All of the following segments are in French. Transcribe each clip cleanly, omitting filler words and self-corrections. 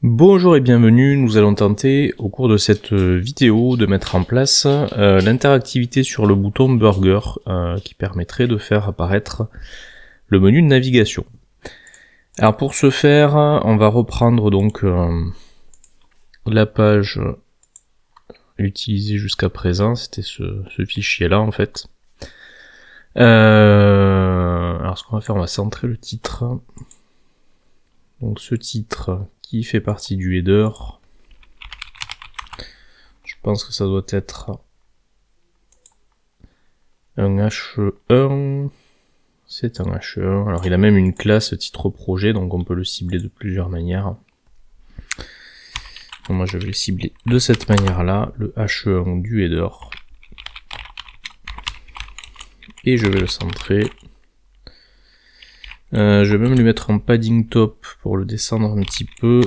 Bonjour et bienvenue, nous allons tenter au cours de cette vidéo de mettre en place l'interactivité sur le bouton Burger qui permettrait de faire apparaître le menu de navigation. Alors pour ce faire, on va reprendre donc la page utilisée jusqu'à présent, c'était ce fichier là en fait. Alors ce qu'on va faire, on va centrer le titre. Donc ce titre qui fait partie du header, je pense que ça doit être un H1, c'est un H1, alors il a même une classe titre projet, donc on peut le cibler de plusieurs manières. Donc moi je vais le cibler de cette manière là, le H1 du header, et je vais le centrer. Je vais même lui mettre un padding top pour le descendre un petit peu.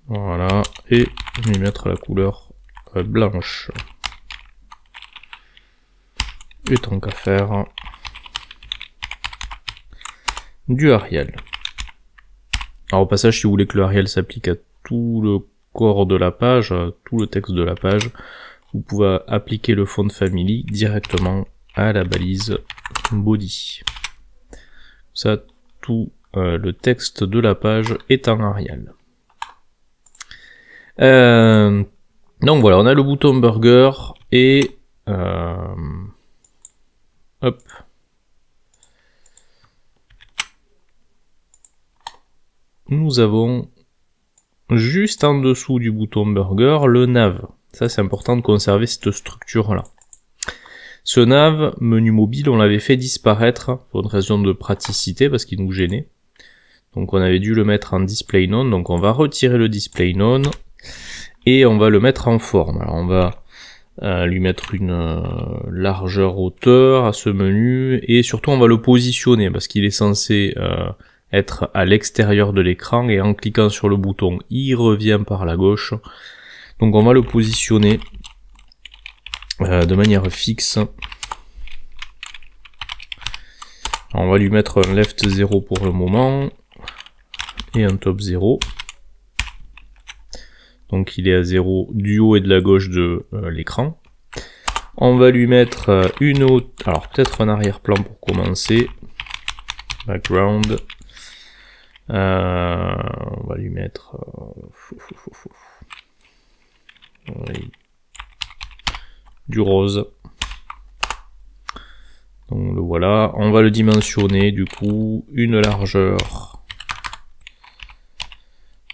Voilà, et je vais lui mettre la couleur blanche. Et tant qu'à faire, du Arial. Alors au passage, si vous voulez que le Arial s'applique à tout le corps de la page, à tout le texte de la page, vous pouvez appliquer le font family directement à la balise body. Ça, tout le texte de la page est en Arial. Donc voilà, on a le bouton Burger et hop. Nous avons juste en dessous du bouton Burger le nav. Ça c'est important de conserver cette structure là. Ce nav, menu mobile, on l'avait fait disparaître pour une raison de praticité parce qu'il nous gênait. Donc on avait dû le mettre en display none, donc on va retirer le display none et on va le mettre en forme. Alors on va lui mettre une largeur hauteur à ce menu et surtout on va le positionner parce qu'il est censé être à l'extérieur de l'écran et en cliquant sur le bouton il revient par la gauche. Donc on va le positionner de manière fixe. Alors on va lui mettre un left 0 pour le moment et un top 0. Donc il est à 0 du haut et de la gauche de l'écran. On va lui mettre une autre, alors peut-être un arrière-plan pour commencer. Background. On va lui mettre du rose. Donc le voilà. On va le dimensionner du coup, une largeur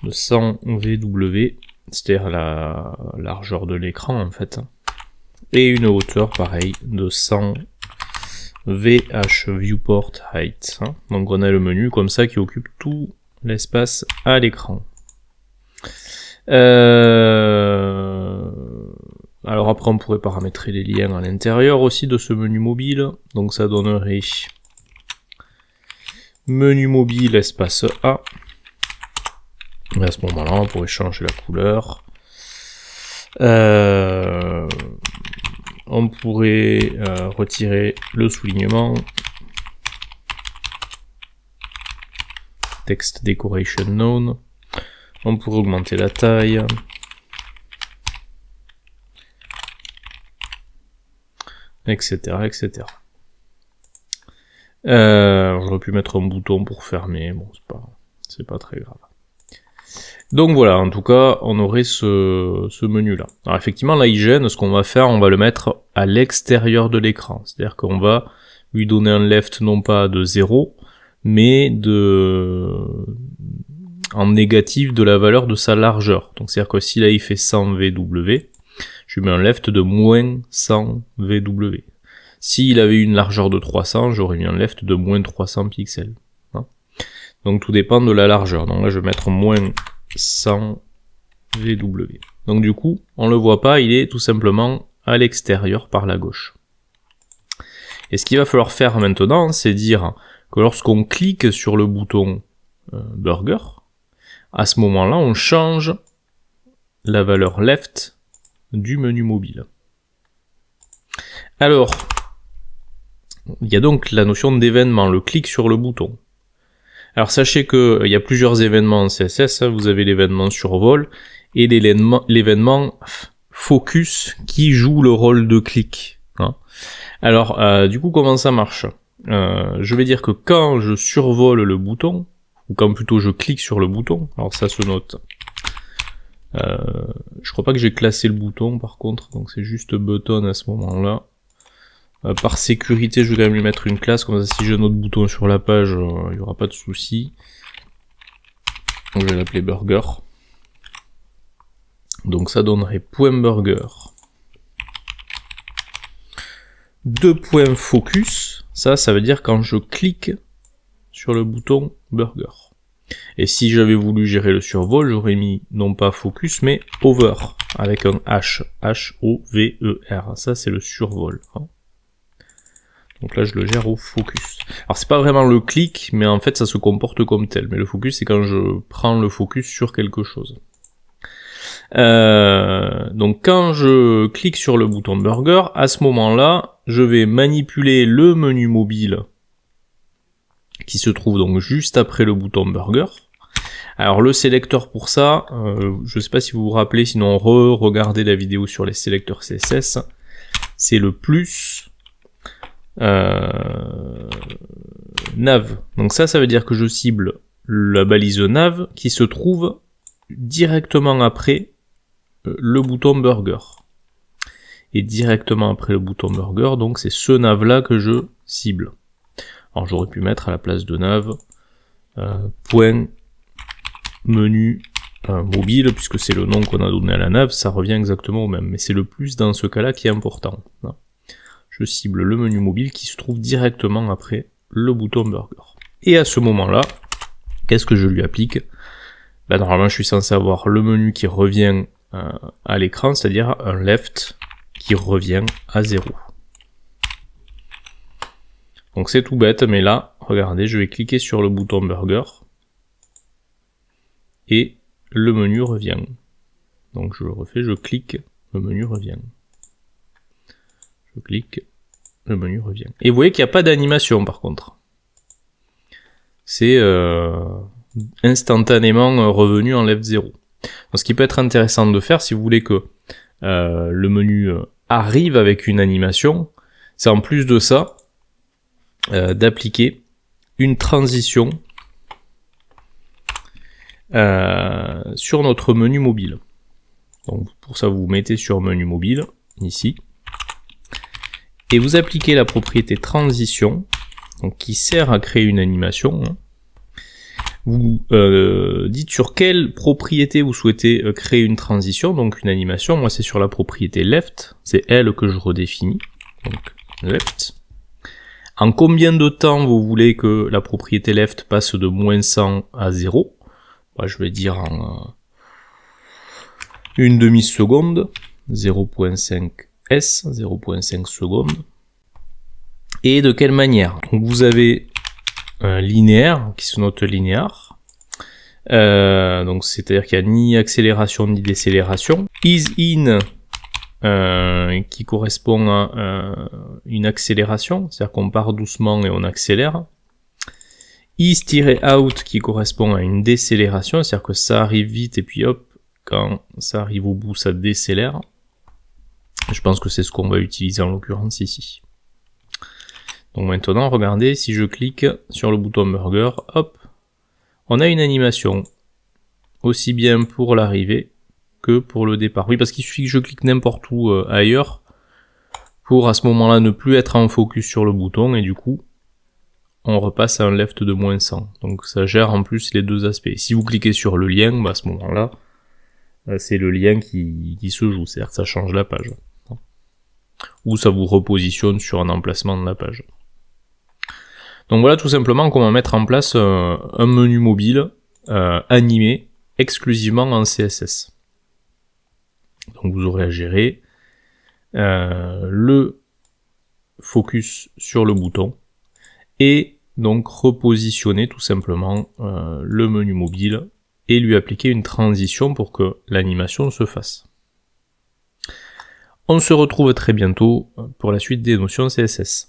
de 100 VW, c'est-à-dire la largeur de l'écran en fait, et une hauteur pareil de 100 VH Viewport Height. Donc on a le menu comme ça qui occupe tout l'espace à l'écran. Alors après on pourrait paramétrer les liens à l'intérieur aussi de ce menu mobile, donc ça donnerait menu mobile espace A, et à ce moment là on pourrait changer la couleur, on pourrait retirer le soulignement, text decoration none, on pourrait augmenter la taille, etc. etc. J'aurais pu mettre un bouton pour fermer, bon c'est pas très grave. Donc voilà, en tout cas, on aurait ce menu-là. Alors effectivement, là, il gêne, ce qu'on va faire, on va le mettre à l'extérieur de l'écran. C'est-à-dire qu'on va lui donner un left non pas de 0, mais en négatif de la valeur de sa largeur. Donc c'est-à-dire que si là, il fait 100 VW, je lui mets un left de moins 100 VW. S'il avait une largeur de 300, j'aurais mis un left de moins 300 pixels. Donc tout dépend de la largeur. Donc là, je vais mettre moins 100 VW. Donc du coup, on le voit pas, il est tout simplement à l'extérieur par la gauche. Et ce qu'il va falloir faire maintenant, c'est dire que lorsqu'on clique sur le bouton Burger, à ce moment-là, on change la valeur left du menu mobile. Alors, il y a donc la notion d'événement, le clic sur le bouton. Alors sachez que il y a plusieurs événements en CSS, vous avez l'événement survol et l'événement focus qui joue le rôle de clic. Hein. Alors du coup comment ça marche? Je vais dire que quand je survole le bouton, ou quand plutôt je clique sur le bouton, alors ça se note. Je crois pas que j'ai classé le bouton par contre, donc c'est juste button à ce moment-là. Par sécurité, je vais quand même lui mettre une classe, comme ça si j'ai un autre bouton sur la page, il n'y aura pas de souci. Je vais l'appeler burger. Donc ça donnerait .burger. 2.focus, ça veut dire quand je clique sur le bouton burger. Et si j'avais voulu gérer le survol, j'aurais mis non pas focus, mais over, avec un H, H-O-V-E-R. Ça c'est le survol. Hein. Donc là, je le gère au focus. Alors, c'est pas vraiment le clic, mais en fait, ça se comporte comme tel. Mais le focus, c'est quand je prends le focus sur quelque chose. Donc, quand je clique sur le bouton burger, à ce moment-là, je vais manipuler le menu mobile qui se trouve donc juste après le bouton burger. Alors, le sélecteur pour ça, je sais pas si vous vous rappelez, sinon regardez la vidéo sur les sélecteurs CSS. C'est le plus... nav. Donc ça veut dire que je cible la balise nav qui se trouve directement après le bouton burger. Et directement après le bouton burger, donc c'est ce nav là que je cible. Alors j'aurais pu mettre à la place de nav point menu mobile, puisque c'est le nom qu'on a donné à la nav, ça revient exactement au même. Mais c'est le plus dans ce cas-là qui est important. Je cible le menu mobile qui se trouve directement après le bouton burger. Et à ce moment-là, qu'est-ce que je lui applique? Ben, normalement, je suis censé avoir le menu qui revient à l'écran, c'est-à-dire un left qui revient à 0. Donc c'est tout bête, mais là, regardez, je vais cliquer sur le bouton burger et le menu revient. Donc je le refais, je clique, le menu revient. Je clique, le menu revient. Et vous voyez qu'il n'y a pas d'animation par contre. C'est instantanément revenu en left 0. Donc, ce qui peut être intéressant de faire si vous voulez que le menu arrive avec une animation, c'est en plus de ça d'appliquer une transition sur notre menu mobile. Donc pour ça vous vous mettez sur menu mobile, ici, et vous appliquez la propriété transition, donc qui sert à créer une animation. Vous dites sur quelle propriété vous souhaitez créer une transition, donc une animation. Moi c'est sur la propriété left, c'est elle que je redéfinis, donc left. En combien de temps vous voulez que la propriété left passe de -100 à 0? Bah, je vais dire en une demi-seconde, 0.5 s, 0.5 secondes. Et de quelle manière? Donc vous avez un linéaire qui se note linéaire. Donc c'est-à-dire qu'il n'y a ni accélération ni décélération. Is-in qui correspond à une accélération, c'est-à-dire qu'on part doucement et on accélère. Is-out qui correspond à une décélération, c'est-à-dire que ça arrive vite et puis hop, quand ça arrive au bout, ça décélère. Je pense que c'est ce qu'on va utiliser en l'occurrence ici. Donc maintenant, regardez, si je clique sur le bouton burger, hop, on a une animation, aussi bien pour l'arrivée que pour le départ. Oui, parce qu'il suffit que je clique n'importe où ailleurs, pour à ce moment-là ne plus être en focus sur le bouton, et du coup, on repasse à un left de -100. Donc ça gère en plus les deux aspects. Si vous cliquez sur le lien, bah à ce moment-là, c'est le lien qui se joue, c'est-à-dire que ça change la page. Ou ça vous repositionne sur un emplacement de la page. Donc voilà tout simplement comment mettre en place un menu mobile animé exclusivement en CSS. Donc vous aurez à gérer le focus sur le bouton et donc repositionner tout simplement le menu mobile et lui appliquer une transition pour que l'animation se fasse. On se retrouve très bientôt pour la suite des notions CSS.